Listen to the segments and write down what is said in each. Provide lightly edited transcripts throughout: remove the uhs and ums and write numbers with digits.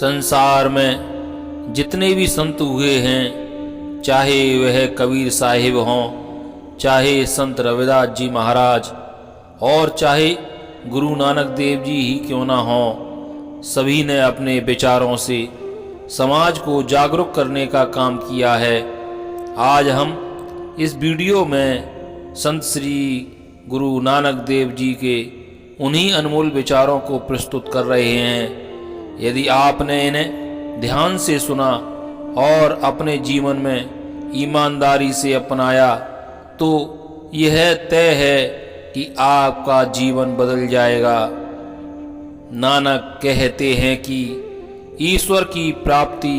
संसार में जितने भी संत हुए हैं, चाहे वह कबीर साहिब हों, चाहे संत रविदास जी महाराज और चाहे गुरु नानक देव जी ही क्यों ना हों, सभी ने अपने विचारों से समाज को जागरूक करने का काम किया है। आज हम इस वीडियो में संत श्री गुरु नानक देव जी के उन्हीं अनमोल विचारों को प्रस्तुत कर रहे हैं। यदि आपने इन्हें ध्यान से सुना और अपने जीवन में ईमानदारी से अपनाया तो यह तय है कि आपका जीवन बदल जाएगा। नानक कहते हैं कि ईश्वर की प्राप्ति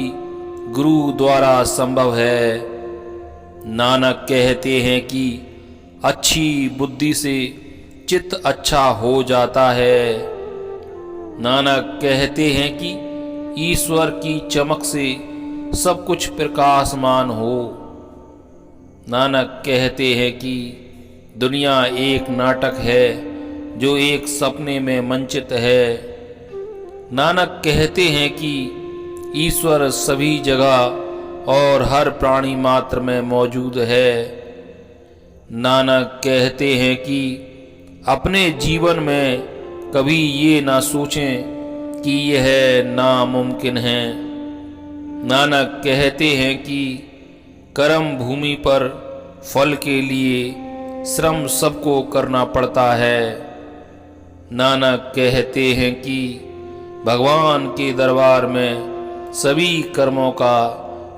गुरु द्वारा संभव है। नानक कहते हैं कि अच्छी बुद्धि से चित्त अच्छा हो जाता है। नानक कहते हैं कि ईश्वर की चमक से सब कुछ प्रकाशमान हो। नानक कहते हैं कि दुनिया एक नाटक है जो एक सपने में मंचित है। नानक कहते हैं कि ईश्वर सभी जगह और हर प्राणी मात्र में मौजूद है। नानक कहते हैं कि अपने जीवन में कभी ये ना सोचें कि यह नामुमकिन है। नानक कहते हैं कि कर्म भूमि पर फल के लिए श्रम सबको करना पड़ता है। नानक कहते हैं कि भगवान के दरबार में सभी कर्मों का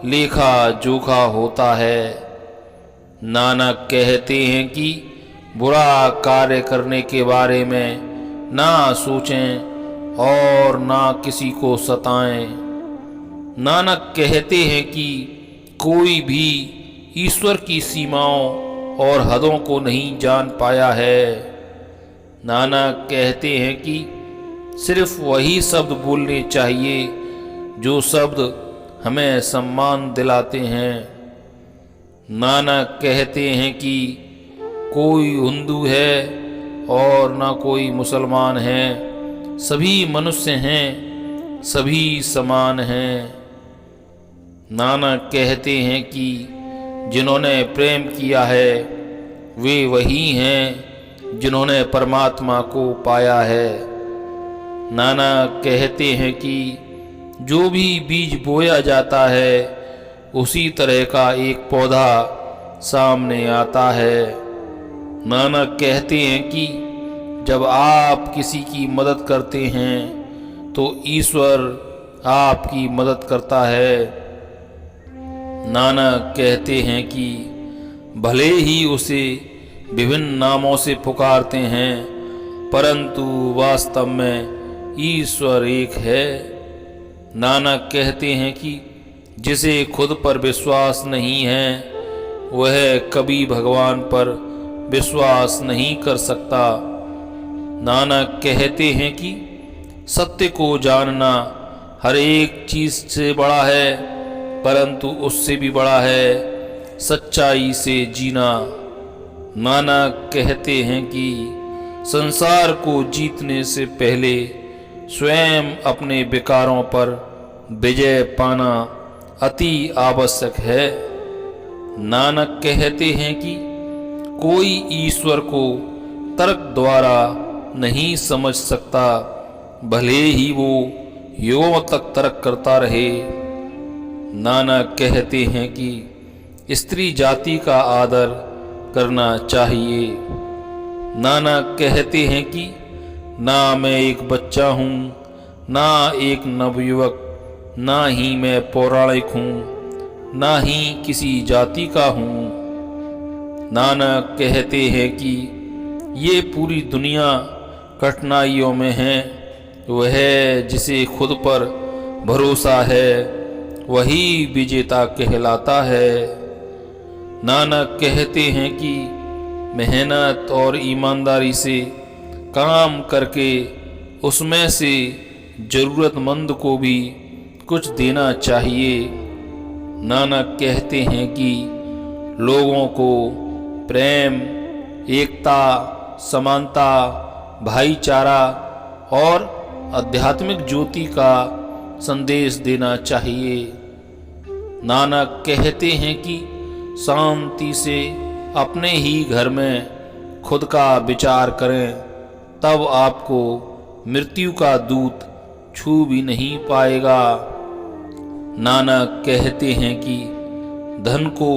लेखा जोखा होता है। नानक कहते हैं कि बुरा कार्य करने के बारे में ना सोचें और ना किसी को सताएं। नानक कहते हैं कि कोई भी ईश्वर की सीमाओं और हदों को नहीं जान पाया है। नानक कहते हैं कि सिर्फ वही शब्द बोलने चाहिए जो शब्द हमें सम्मान दिलाते हैं। नानक कहते हैं कि कोई हिंदू है और ना कोई मुसलमान है, सभी मनुष्य हैं, सभी समान हैं। नानक कहते हैं कि जिन्होंने प्रेम किया है वे वही हैं जिन्होंने परमात्मा को पाया है। नानक कहते हैं कि जो भी बीज बोया जाता है उसी तरह का एक पौधा सामने आता है। नानक कहते हैं कि जब आप किसी की मदद करते हैं तो ईश्वर आपकी मदद करता है। नानक कहते हैं कि भले ही उसे विभिन्न नामों से पुकारते हैं परंतु वास्तव में ईश्वर एक है। नानक कहते हैं कि जिसे खुद पर विश्वास नहीं है वह कभी भगवान पर विश्वास नहीं कर सकता। नानक कहते हैं कि सत्य को जानना हर एक चीज से बड़ा है परंतु उससे भी बड़ा है सच्चाई से जीना। नानक कहते हैं कि संसार को जीतने से पहले स्वयं अपने विकारों पर विजय पाना अति आवश्यक है। नानक कहते हैं कि कोई ईश्वर को तर्क द्वारा नहीं समझ सकता, भले ही वो युगों तक तर्क करता रहे। नानक कहते हैं कि स्त्री जाति का आदर करना चाहिए। नानक कहते हैं कि ना मैं एक बच्चा हूँ, ना एक नवयुवक, ना ही मैं पौराणिक हूँ, ना ही किसी जाति का हूँ। नानक कहते हैं कि ये पूरी दुनिया कठिनाइयों में है, वह जिसे खुद पर भरोसा है वही विजेता कहलाता है। नानक कहते हैं कि मेहनत और ईमानदारी से काम करके उसमें से ज़रूरतमंद को भी कुछ देना चाहिए। नानक कहते हैं कि लोगों को प्रेम, एकता, समानता, भाईचारा और आध्यात्मिक ज्योति का संदेश देना चाहिए। नानक कहते हैं कि शांति से अपने ही घर में खुद का विचार करें, तब आपको मृत्यु का दूत छू भी नहीं पाएगा। नानक कहते हैं कि धन को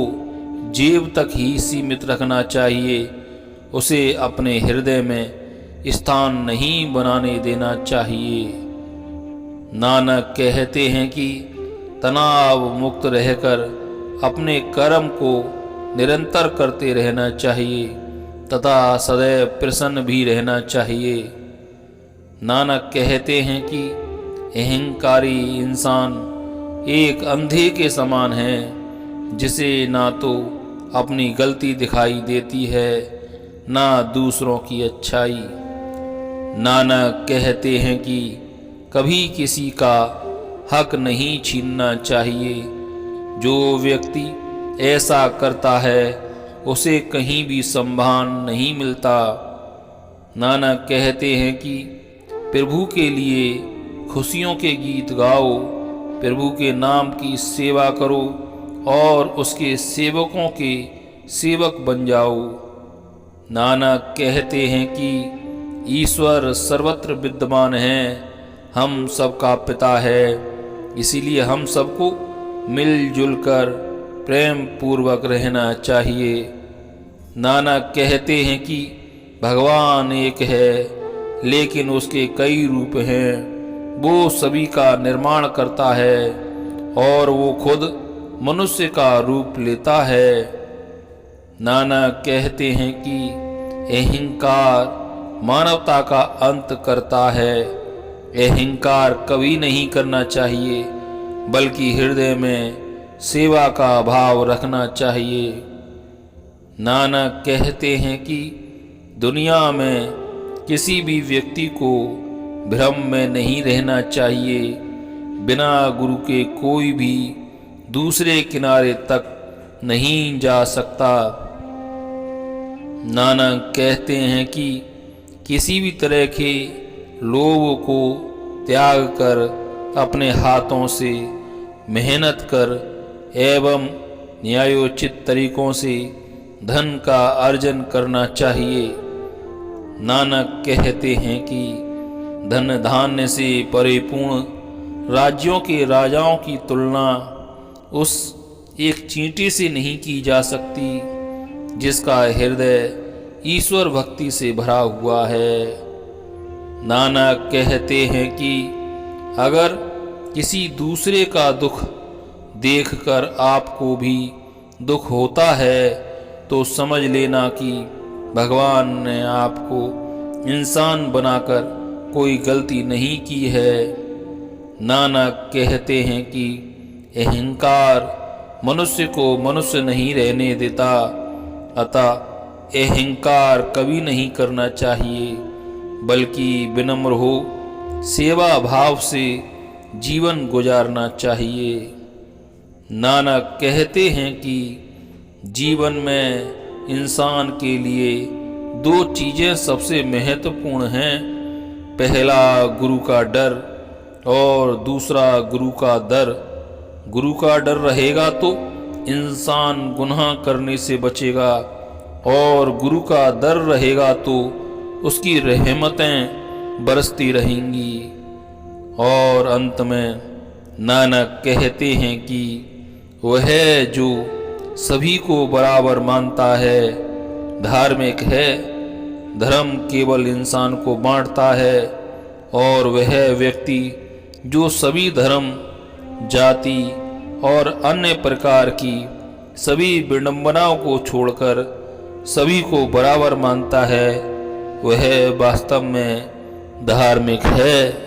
जेब तक ही सीमित रखना चाहिए, उसे अपने हृदय में स्थान नहीं बनाने देना चाहिए। नानक कहते हैं कि तनाव मुक्त रहकर अपने कर्म को निरंतर करते रहना चाहिए तथा सदैव प्रसन्न भी रहना चाहिए। नानक कहते हैं कि अहंकारी इंसान एक अंधे के समान है, जिसे ना तो अपनी गलती दिखाई देती है, ना दूसरों की अच्छाई। नानक कहते हैं कि कभी किसी का हक नहीं छीनना चाहिए। जो व्यक्ति ऐसा करता है उसे कहीं भी सम्मान नहीं मिलता। नानक कहते हैं कि प्रभु के लिए खुशियों के गीत गाओ, प्रभु के नाम की सेवा करो और उसके सेवकों के सेवक बन जाओ। नानक कहते हैं कि ईश्वर सर्वत्र विद्यमान है, हम सबका पिता है, इसीलिए हम सबको मिलजुल कर प्रेम पूर्वक रहना चाहिए। नानक कहते हैं कि भगवान एक है, लेकिन उसके कई रूप हैं। वो सभी का निर्माण करता है और वो खुद मनुष्य का रूप लेता है। नानक कहते हैं कि अहंकार मानवता का अंत करता है। अहंकार कभी नहीं करना चाहिए, बल्कि हृदय में सेवा का भाव रखना चाहिए। नानक कहते हैं कि दुनिया में किसी भी व्यक्ति को भ्रम में नहीं रहना चाहिए। बिना गुरु के कोई भी दूसरे किनारे तक नहीं जा सकता। नानक कहते हैं कि किसी भी तरह के लोभ को त्याग कर अपने हाथों से मेहनत कर एवं न्यायोचित तरीकों से धन का अर्जन करना चाहिए। नानक कहते हैं कि धन धान्य से परिपूर्ण राज्यों के राजाओं की तुलना उस एक चींटी से नहीं की जा सकती जिसका हृदय ईश्वर भक्ति से भरा हुआ है। नानक कहते हैं कि अगर किसी दूसरे का दुख देखकर आपको भी दुख होता है तो समझ लेना कि भगवान ने आपको इंसान बनाकर कोई गलती नहीं की है। नानक कहते हैं कि अहंकार मनुष्य को मनुष्य नहीं रहने देता, अतः अहंकार कभी नहीं करना चाहिए, बल्कि विनम्र हो सेवा भाव से जीवन गुजारना चाहिए। नानक कहते हैं कि जीवन में इंसान के लिए दो चीज़ें सबसे महत्वपूर्ण हैं। पहला गुरु का डर और दूसरा गुरु का दर। गुरु का डर रहेगा तो इंसान गुनाह करने से बचेगा और गुरु का दर रहेगा तो उसकी रहमतें बरसती रहेंगी। और अंत में नानक कहते हैं कि वह जो सभी को बराबर मानता है धार्मिक है। धर्म केवल इंसान को बांटता है और वह व्यक्ति जो सभी धर्म, जाति और अन्य प्रकार की सभी विडंबनाओं को छोड़कर सभी को बराबर मानता है, वह वास्तव में धार्मिक है।